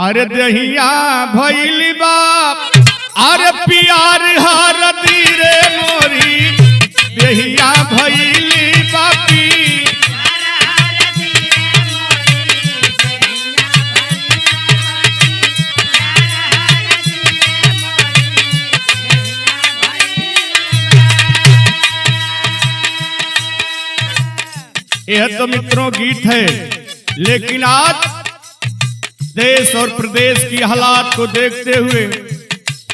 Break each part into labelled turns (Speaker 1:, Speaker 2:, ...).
Speaker 1: अरे दहिया भइल बाप अरे प्यार हर धीरे मोरी दहिया भइल बापी यह तो मित्रों गीत है, लेकिन आज देश और प्रदेश की हालात को देखते हुए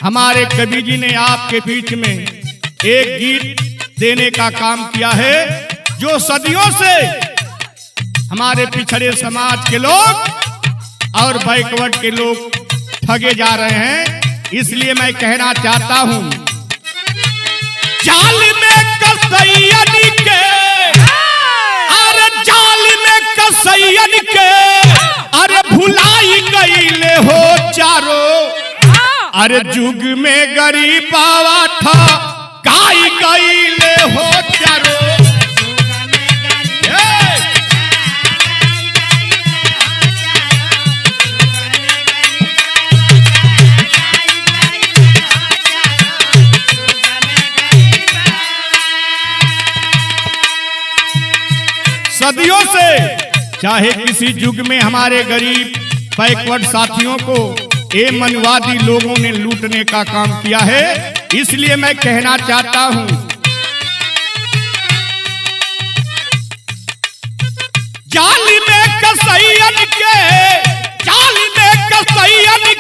Speaker 1: हमारे कवि जी ने आपके बीच में एक गीत देने का काम किया है, जो सदियों से हमारे पिछड़े समाज के लोग और बैकवर्ड के लोग ठगे जा रहे हैं। इसलिए मैं कहना चाहता हूं, जाल में कसैयन के कसैयन के अरे भुलाई गईले हो चारो अरे जुग में गरीबावा था गाई गईले हो चारो। सदियों से चाहे किसी युग में हमारे गरीब बैकवर्ड साथियों को ये मनवादी लोगों ने लूटने का काम किया है। इसलिए मैं कहना चाहता हूं, जाली में कसैयन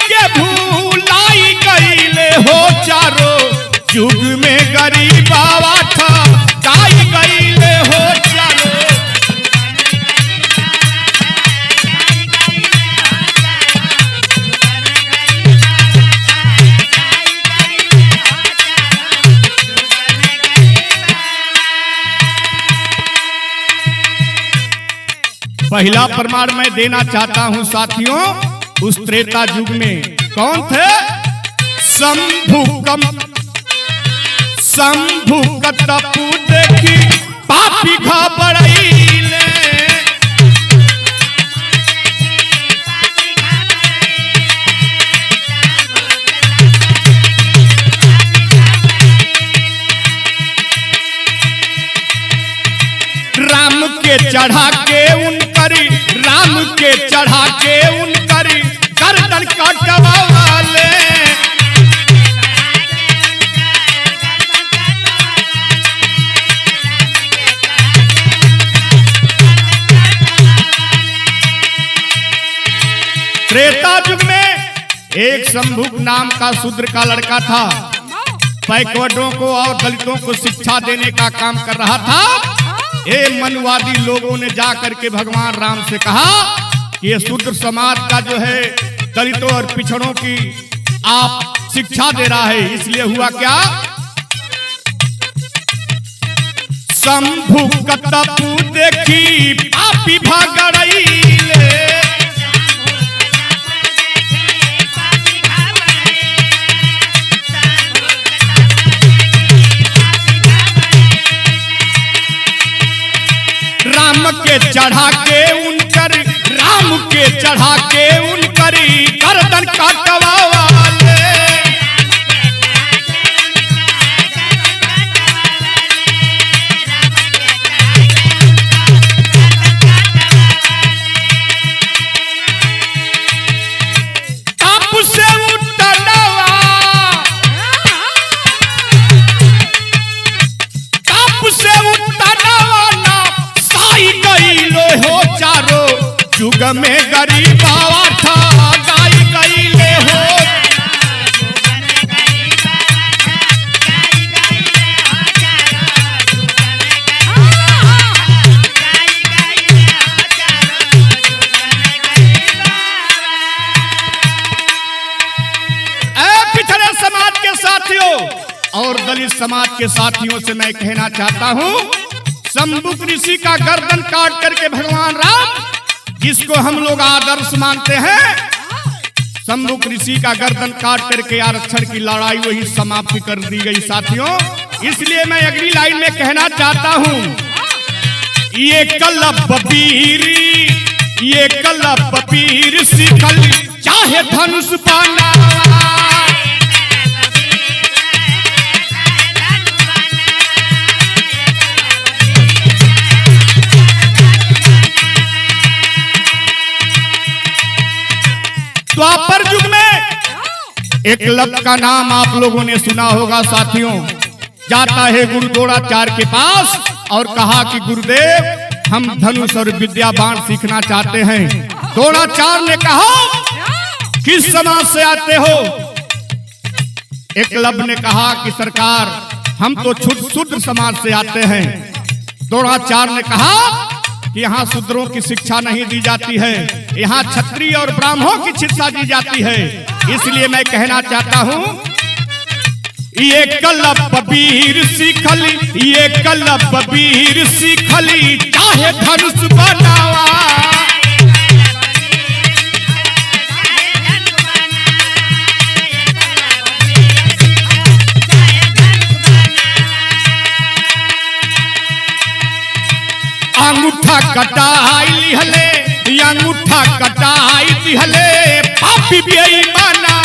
Speaker 1: के भूलाई गईले हो चारो युग में गरीबावा था गाई गईले हो चारो। पहला प्रमाण मैं देना चाहता हूं साथियों, उस त्रेता युग में कौन थे? शंभु कतपु देखी पापी घबराइले राम के चढ़ा के उनकरी गर्दन कटवाले त्रेता युग में एक शंभु नाम का शूद्र का लड़का था, बैकवर्डों को और दलितों को शिक्षा देने का काम कर रहा था। ये मनवादी लोगों ने जाकर के भगवान राम से कहा कि ये शूद्र समाज का जो है दलितों और पिछड़ों की आप शिक्षा दे रहा है। इसलिए हुआ क्या, शंभु कतपु देखी पापी भगड़ैले राम के चढ़ा के उनकरी गर्दन कटवाले ताप से उठनवा ना साई गईलो हो चारो युग में गरीबावा था गाई गईले हो। पिछड़े समाज के साथियों और दलित समाज के साथियों से मैं कहना चाहता हूं, शंभु ऋषि का गर्दन काट करके भगवान राम, जिसको हम लोग आदर्श मानते हैं, शंभु ऋषि का गर्दन काट करके आरक्षण की लड़ाई वही समाप्त कर दी गई साथियों। इसलिए मैं अगली लाइन में कहना चाहता हूं, ये कलब पीर सिखल चाहे धनुष बनावा। द्वापर युग में एकलव्य का नाम आप लोगों ने सुना होगा साथियों। जाता है गुरु द्रोणाचार्य के पास और कहा कि गुरुदेव हम धनुष और विद्या बाण सीखना चाहते हैं। द्रोणाचार्य ने कहा किस समाज से आते हो? एकलव्य ने कहा कि सरकार हम तो शूद्र समाज से आते हैं। द्रोणाचार्य ने कहा कि यहाँ शूद्रों की शिक्षा नहीं दी जाती है, यहाँ क्षत्रिय और ब्राह्मणों की शिक्षा दी जाती है। इसलिए मैं कहना चाहता हूँ ये एकलव्य वीर सीखली, ये एकलव्य वीर सीखली चाहे धनुष बनावा। अंगूठा कटाई लिहले, अंगूठा कटाई दिहले पापी बेईमाना।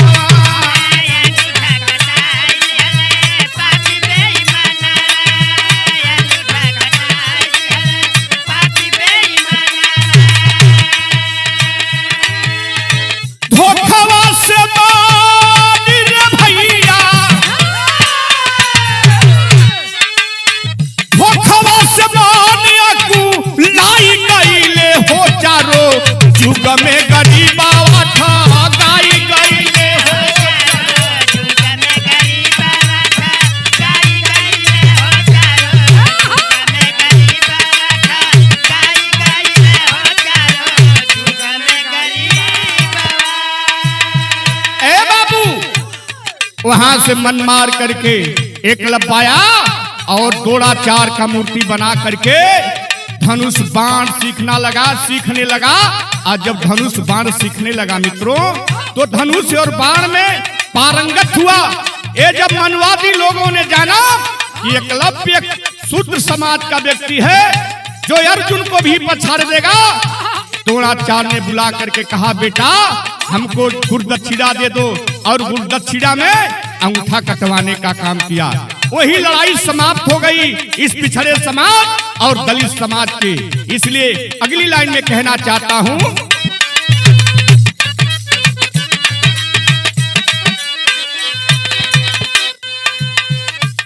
Speaker 1: धोखवा से मार रे भैया, धोखवा से लाई गईले हो चारो युग में गरीबावा ठगाई गईले हो। ए बाबू वहां से मन मार करके एकलव्य आया और द्रोणाचार्य का मूर्ति बना करके धनुष बाण सीखने लगा। और जब धनुष बाण सीखने लगा मित्रों तो धनुष और बाण में पारंगत हुआ। ये जब मनवादी लोगों ने जाना कि एकलव्य शूद्र समाज का व्यक्ति है जो अर्जुन को भी पछाड़ देगा, द्रोणाचार्य ने बुला करके कहा बेटा हमको गुरुदक्षिणा दे दो, और गुरुदक्षिणा में अंगूठा कटवाने का काम किया। वही लड़ाई समाप्त हो गई इस पिछड़े समाज और दलित समाज की। इसलिए अगली लाइन में कहना चाहता हूं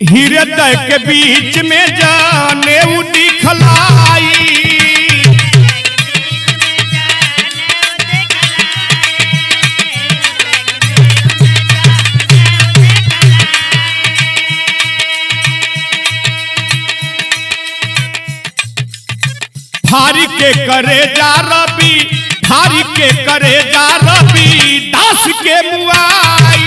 Speaker 1: हृदय के बीच में जाने दिखलाई, भारी के करे जा रवि, भारी के करे जा रवि दास के मुआई।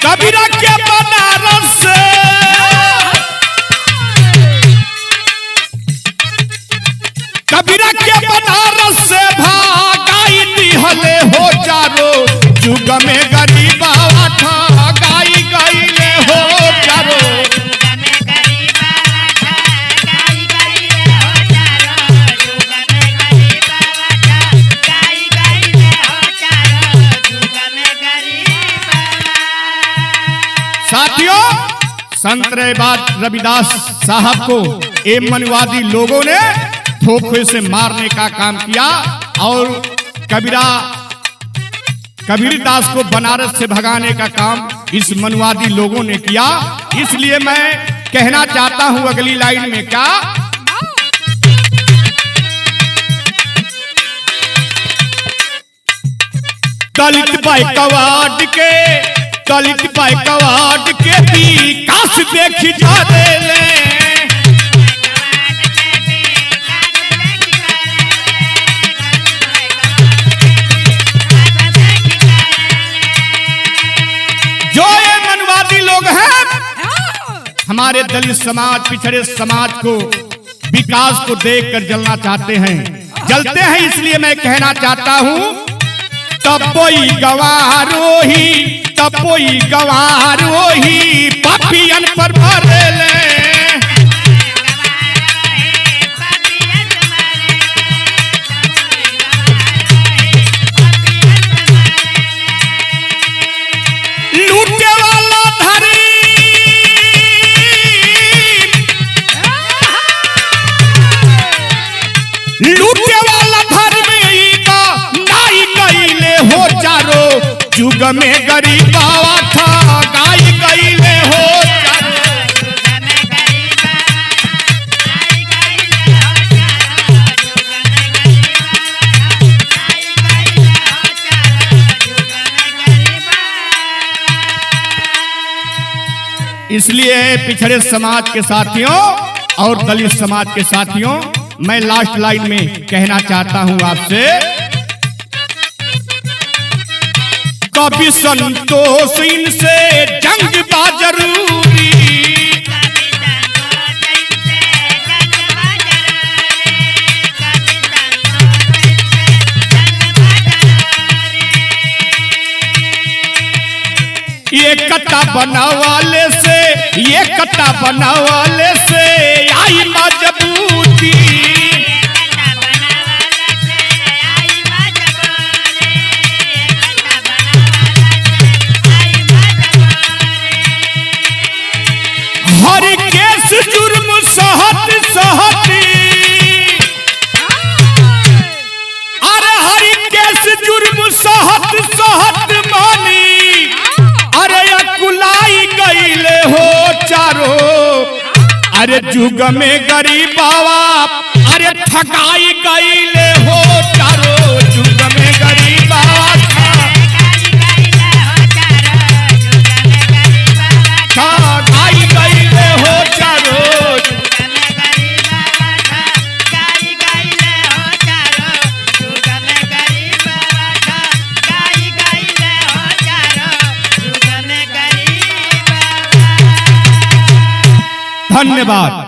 Speaker 1: कबीरा के बनारस से, कबीरा के बनारस से भागाई दिहले हो चारो युग में गरीबावा ठगाई गईले हो चारो। साथियों संत रविदास साहब को ये मनवादी लोगों ने धोखे से मारने का काम किया और कबीरदास को बनारस से भगाने का काम इस मनवादी लोगों ने किया। इसलिए मैं कहना चाहता हूं अगली लाइन में क्या दलित बाइकवाड के, दलित बाइकवाड के विकास देखी जा ले। जो ये मनवादी लोग हैं हमारे दलित समाज पिछड़े समाज को विकास को देखकर जलना चाहते हैं, जलते हैं। इसलिए मैं कहना चाहता हूं तब कोई गवारो ही टपोई गवार वही पापियन पर भरेले। लूटे वाला धरी लूटे वाला धर्मी का नाई गईले हो चारो जुग में गरीबावा था गाई गईले हो चारो। इसलिए पिछड़े समाज के साथियों और दलित समाज के साथियों, मैं लास्ट लाइन में कहना चाहता हूं आपसे, कभी संतोष इनसे जंग बा जरूरी। ये कट्टा बनावाले से ये कट्टा बनावाले से आई मजबूती। हर केस जुर्म सहत सहती, अरे हर केस जुर्म सहत सहत मानी। अरे अकुलाई गईले हो चारो, अरे जुग में गरीबावा अरे ठगाई गईले हो चारो, जुग में गरीबावा ठगाई गईले हो चारो। धन्यवाद।